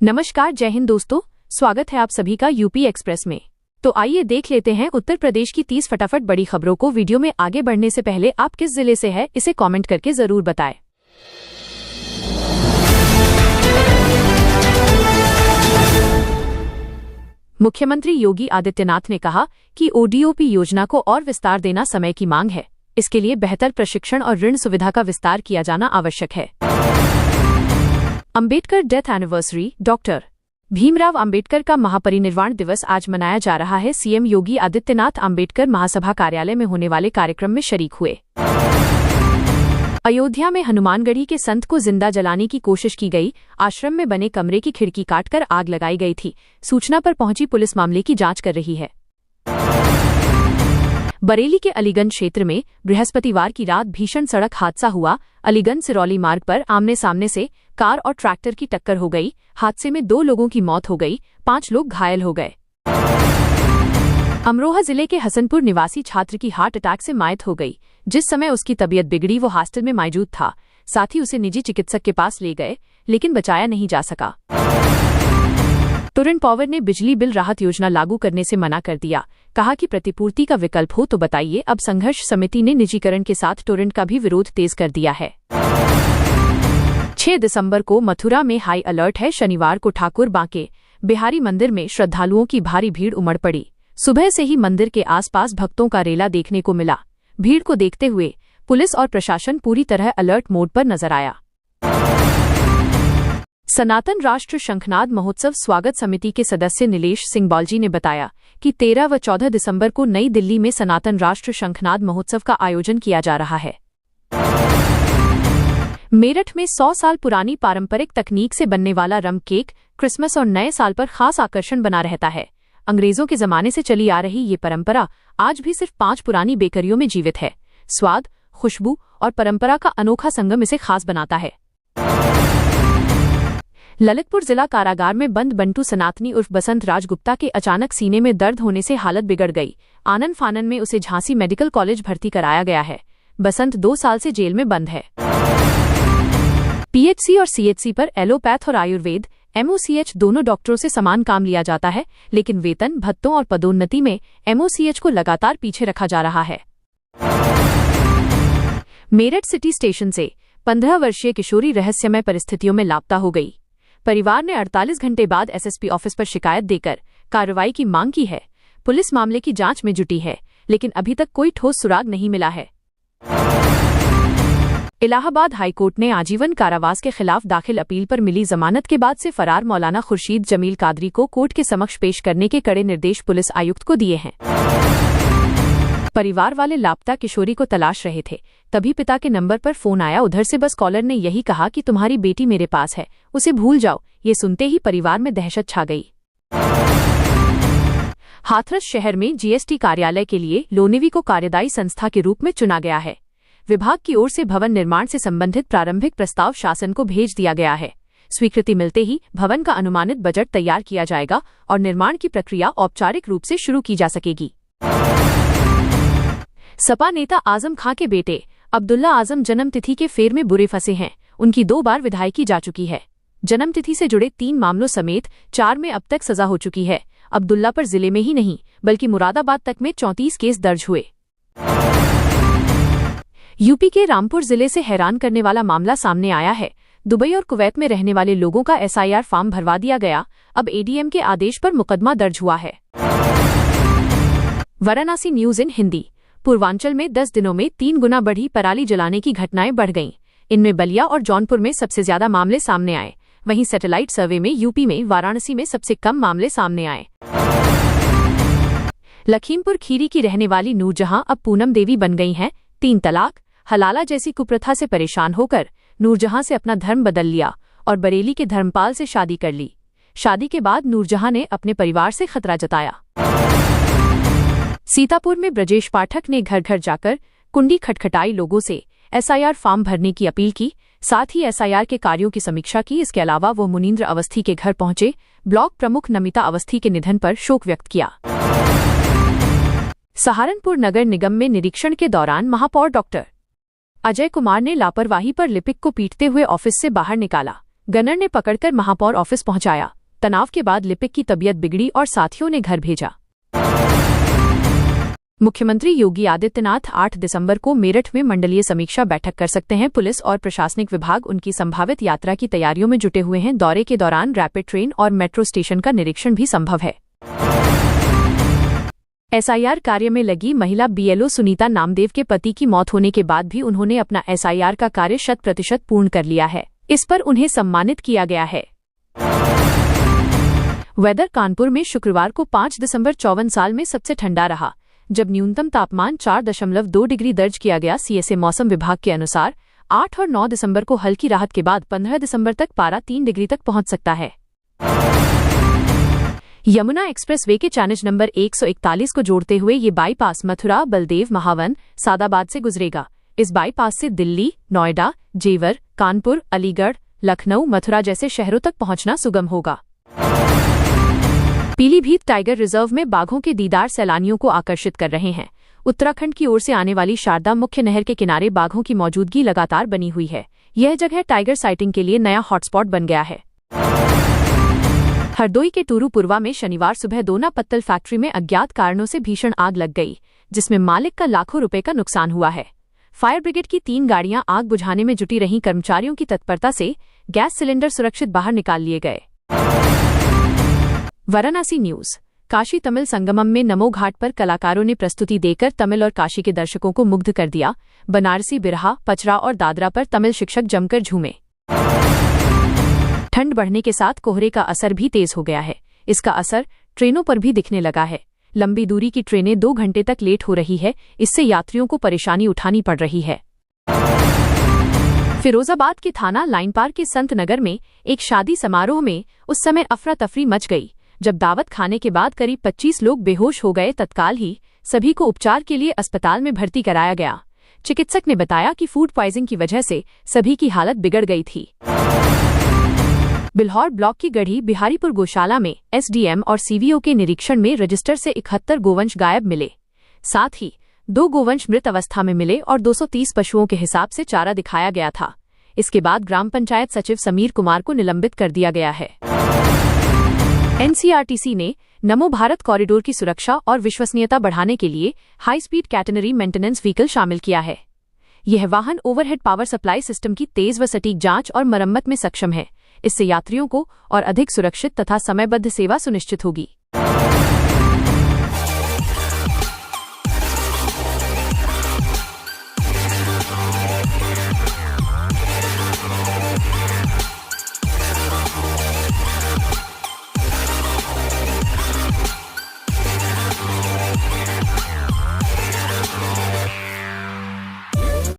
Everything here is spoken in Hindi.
नमस्कार, जय हिंद दोस्तों। स्वागत है आप सभी का यूपी एक्सप्रेस में। तो आइए देख लेते हैं उत्तर प्रदेश की 30 फटाफट बड़ी खबरों को। वीडियो में आगे बढ़ने से पहले आप किस जिले से हैं इसे कमेंट करके जरूर बताएं। मुख्यमंत्री योगी आदित्यनाथ ने कहा कि ओडीओपी योजना को और विस्तार देना समय की मांग है। इसके लिए बेहतर प्रशिक्षण और ऋण सुविधा का विस्तार किया जाना आवश्यक है। Ambedkar death anniversary. Doctor Bhimrao Ambedkar का महापरिनिर्वाण दिवस आज मनाया जा रहा है। सीएम योगी आदित्यनाथ अंबेडकर महासभा कार्यालय में होने वाले कार्यक्रम में शरीक हुए। अयोध्या में हनुमानगढ़ी के संत को जिंदा जलाने की कोशिश की गई। आश्रम में बने कमरे की खिड़की काटकर आग लगाई गई थी। सूचना पर पहुंची पुलिस मामले की जांच कर रही है। बरेली के अलीगंज क्षेत्र में बृहस्पतिवार की रात भीषण सड़क हादसा हुआ। अलीगंज सिरौली मार्ग पर आमने सामने से कार और ट्रैक्टर की टक्कर हो गई। हादसे में 2 लोगों की मौत हो गई, 5 लोग घायल हो गए। अमरोहा जिले के हसनपुर निवासी छात्र की हार्ट अटैक से मौत हो गई। जिस समय उसकी तबीयत बिगड़ी वो हॉस्टल में मौजूद था। साथ ही उसे निजी चिकित्सक के पास ले गए, लेकिन बचाया नहीं जा सका। टोरेंट पावर ने बिजली बिल राहत योजना लागू करने से मना कर दिया। कहा कि प्रतिपूर्ति का विकल्प हो तो बताइए। अब संघर्ष समिति ने निजीकरण के साथ टोरेंट का भी विरोध तेज कर दिया है। 6 दिसंबर को मथुरा में हाई अलर्ट है। शनिवार को ठाकुर बांके बिहारी मंदिर में श्रद्धालुओं की भारी भीड़ उमड़ पड़ी। सुबह से ही मंदिर के आसपास भक्तों का रेला देखने को मिला। भीड़ को देखते हुए पुलिस और प्रशासन पूरी तरह अलर्ट मोड पर नजर आया। सनातन राष्ट्र शंखनाद महोत्सव स्वागत समिति के सदस्य नीलेश सिंह बालजी ने बताया कि 13 व 14 दिसंबर को नई दिल्ली में सनातन राष्ट्र शंखनाद महोत्सव का आयोजन किया जा रहा है। मेरठ में 100 साल पुरानी पारंपरिक तकनीक से बनने वाला रम केक क्रिसमस और नए साल पर खास आकर्षण बना रहता है। अंग्रेजों के जमाने से चली आ रही ये परंपरा आज भी सिर्फ 5 पुरानी बेकरियों में जीवित है। स्वाद, खुशबू और परंपरा का अनोखा संगम इसे खास बनाता है। ललितपुर जिला कारागार में बंद बंटू सनातनी उर्फ बसंत राज गुप्ता के अचानक सीने में दर्द होने से हालत बिगड़ गई। आनन फानन में उसे झांसी मेडिकल कॉलेज भर्ती कराया गया है। बसंत 2 साल से जेल में बंद है। पीएचसी और सीएचसी पर एलोपैथ और आयुर्वेद एमओसीएच दोनों डॉक्टरों से समान काम लिया जाता है, लेकिन वेतन, भत्तों और पदोन्नति में एमओसीएच को लगातार पीछे रखा जा रहा है। मेरठ सिटी स्टेशन से 15 वर्षीय किशोरी रहस्यमय परिस्थितियों में लापता हो गई। परिवार ने 48 घंटे बाद एसएसपी ऑफिस पर शिकायत देकर कार्रवाई की मांग की है। पुलिस मामले की जांच में जुटी है, लेकिन अभी तक कोई ठोस सुराग नहीं मिला है। इलाहाबाद हाईकोर्ट ने आजीवन कारावास के खिलाफ दाखिल अपील पर मिली जमानत के बाद से फरार मौलाना खुर्शीद जमील कादरी को कोर्ट के समक्ष पेश करने के कड़े निर्देश पुलिस आयुक्त को दिए हैं। परिवार वाले लापता किशोरी को तलाश रहे थे, तभी पिता के नंबर पर फोन आया। उधर से बस कॉलर ने यही कहा कि तुम्हारी बेटी मेरे पास है, उसे भूल जाओ। ये सुनते ही परिवार में दहशत छा गई। हाथरस शहर में जीएसटी कार्यालय के लिए लोनिवि को कार्यदायी संस्था के रूप में चुना गया है। विभाग की ओर से भवन निर्माण से संबंधित प्रारंभिक प्रस्ताव शासन को भेज दिया गया है। स्वीकृति मिलते ही भवन का अनुमानित बजट तैयार किया जाएगा और निर्माण की प्रक्रिया औपचारिक रूप से शुरू की जा सकेगी। सपा नेता आजम खां के बेटे अब्दुल्ला आजम जन्मतिथि के फेर में बुरे फंसे हैं। उनकी 2 बार विधायकी जा चुकी है। जन्मतिथि से जुड़े 3 मामलों समेत 4 में अब तक सजा हो चुकी है। अब्दुल्ला पर जिले में ही नहीं बल्कि मुरादाबाद तक में 34 केस दर्ज हुए। यूपी के रामपुर जिले से हैरान करने वाला मामला सामने आया है। दुबई और कुवैत में रहने वाले लोगों का एसआईआर फॉर्म भरवा दिया गया। अब एडीएम के आदेश पर मुकदमा दर्ज हुआ है। Varanasi news in Hindi. पूर्वांचल में 10 दिनों में 3 गुना बढ़ी पराली जलाने की घटनाएं बढ़ गईं। इनमें बलिया और जौनपुर में सबसे ज्यादा मामले सामने आए। वहीं सैटेलाइट सर्वे में यूपी में वाराणसी में सबसे कम मामले सामने आए। लखीमपुर खीरी की रहने वाली नूरजहां अब पूनम देवी बन गई हैं। 3 तलाक, हलाला जैसी कुप्रथा से परेशान होकर नूरजहां से अपना धर्म बदल लिया और बरेली के धर्मपाल से शादी कर ली। शादी के बाद नूरजहां ने अपने परिवार से खतरा जताया। सीतापुर में ब्रजेश पाठक ने घर घर जाकर कुंडी खटखटाई, लोगों से एसआईआर फॉर्म भरने की अपील की। साथ ही एसआईआर के कार्यों की समीक्षा की। इसके अलावा वो मुनीन्द्र अवस्थी के घर पहुंचे। ब्लॉक प्रमुख नमिता अवस्थी के निधन पर शोक व्यक्त किया। सहारनपुर नगर निगम में निरीक्षण के दौरान महापौर डॉक्टर अजय कुमार ने लापरवाही पर लिपिक को पीटते हुए ऑफिस से बाहर निकाला। गनर ने पकड़कर महापौर ऑफिस पहुंचाया। तनाव के बाद लिपिक की तबीयत बिगड़ी और साथियों ने घर भेजा। मुख्यमंत्री योगी आदित्यनाथ 8 दिसंबर को मेरठ में मंडलीय समीक्षा बैठक कर सकते हैं। पुलिस और प्रशासनिक विभाग उनकी संभावित यात्रा की तैयारियों में जुटे हुए हैं। दौरे के दौरान रैपिड ट्रेन और मेट्रो स्टेशन का निरीक्षण भी संभव है। एसआईआर कार्य में लगी महिला बीएलओ सुनीता नामदेव के पति की मौत होने के बाद भी उन्होंने अपना एसआईआर का कार्य 100% पूर्ण कर लिया है। इस पर उन्हें सम्मानित किया गया है। वेदर कानपुर में शुक्रवार को 5 दिसंबर 54 साल में सबसे ठंडा रहा, जब न्यूनतम तापमान 4.2 डिग्री दर्ज किया गया। सीएसए मौसम विभाग के अनुसार 8 और 9 दिसंबर को हल्की राहत के बाद 15 दिसंबर तक पारा 3 डिग्री तक पहुंच सकता है। यमुना एक्सप्रेस वे के चैनज नंबर 141 को जोड़ते हुए ये बाईपास मथुरा, बलदेव, महावन, सादाबाद से गुजरेगा। इस बाईपास से दिल्ली, नोएडा, जेवर, कानपुर, अलीगढ़, लखनऊ, मथुरा जैसे शहरों तक पहुंचना सुगम होगा। पीलीभीत टाइगर रिजर्व में बाघों के दीदार सैलानियों को आकर्षित कर रहे हैं। उत्तराखंड की ओर से आने वाली शारदा मुख्य नहर के किनारे बाघों की मौजूदगी लगातार बनी हुई है। यह जगह टाइगर साइटिंग के लिए नया हॉटस्पॉट बन गया है। हरदोई के टूरूपुरवा में शनिवार सुबह दोना पत्तल फैक्ट्री में अज्ञात कारणों से भीषण आग लग गई, जिसमें मालिक का लाखों रुपए का नुकसान हुआ है। फायर ब्रिगेड की 3 गाड़ियां आग बुझाने में जुटी रहीं। कर्मचारियों की तत्परता से गैस सिलेंडर सुरक्षित बाहर निकाल लिए गए। वाराणसी न्यूज। काशी तमिल संगमम में नमो घाट पर कलाकारों ने प्रस्तुति देकर तमिल और काशी के दर्शकों को मुग्ध कर दिया। बनारसी, बिरहा, पचरा और दादरा पर तमिल शिक्षक जमकर झूमे। ठंड बढ़ने के साथ कोहरे का असर भी तेज हो गया है। इसका असर ट्रेनों पर भी दिखने लगा है। लंबी दूरी की ट्रेनें 2 घंटे तक लेट हो रही है। इससे यात्रियों को परेशानी उठानी पड़ रही है। फिरोजाबाद के थाना लाइन पार के संत नगर में एक शादी समारोह में उस समय अफरा तफरी मच गई, जब दावत खाने के बाद करीब 25 लोग बेहोश हो गए। तत्काल ही सभी को उपचार के लिए अस्पताल में भर्ती कराया गया। चिकित्सक ने बताया कि फूड पॉइजनिंग की वजह से सभी की हालत बिगड़ गई थी। बिल्हौर ब्लॉक की गढ़ी बिहारीपुर गौशाला में एसडीएम और सीवीओ के निरीक्षण में रजिस्टर से 71 गोवंश गायब मिले। साथ ही 2 गोवंश मृत अवस्था में मिले और 230 पशुओं के हिसाब से चारा दिखाया गया था। इसके बाद ग्राम पंचायत सचिव समीर कुमार को निलंबित कर दिया गया है। एनसीआरटीसी ने नमो भारत कॉरिडोर की सुरक्षा और विश्वसनीयता बढ़ाने के लिए high speed catenary maintenance vehicle शामिल किया है। यह वाहन ओवरहेड पावर सप्लाई सिस्टम की तेज व सटीक जांच और मरम्मत में सक्षम है। इससे यात्रियों को और अधिक सुरक्षित तथा समयबद्ध सेवा सुनिश्चित होगी।